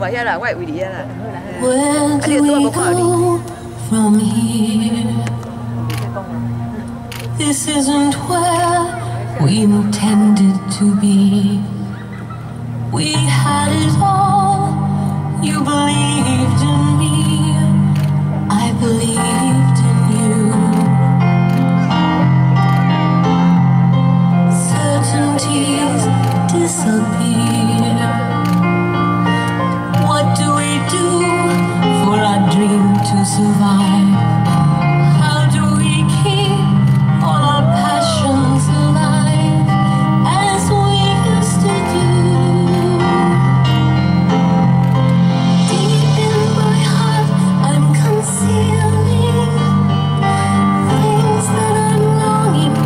我遐啦，我会为你遐啦。Where do we go from here? This isn't where we intended to be. We had it all. You believed in me. I believed in you. Certainties disappear. What do we do for our dream to survive? How do we keep all our passions alive as we used to do? Deep in my heart, I'm concealing things that I'm longing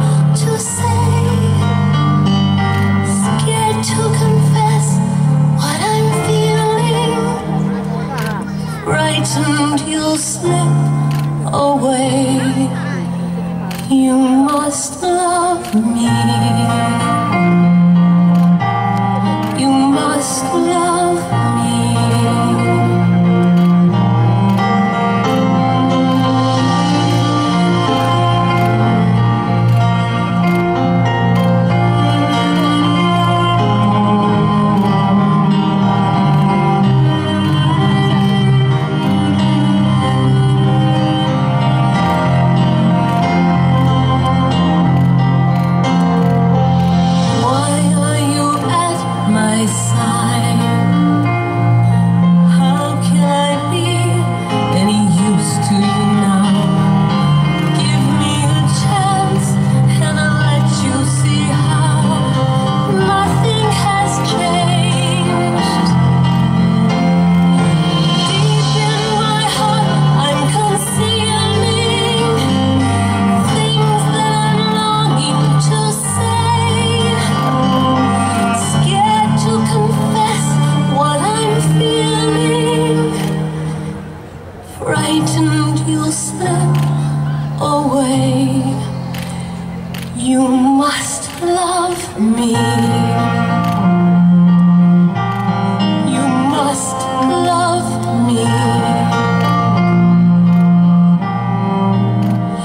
to say. Scared to confess what I'm feeling. Frightened you'll slip away. You must love me. You must love me. Frightened you'll slip away. You must love me. You must love me.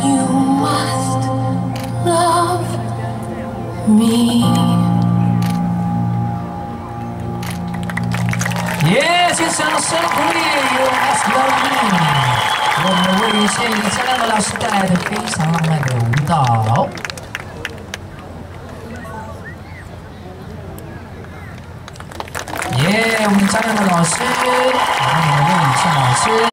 You must love me. Yes, 先生生鼓励，You must love me。我们为谢李佳亮的老师带来的非常浪漫的舞蹈。耶，我们佳亮的老师，然后我们魏以倩老师。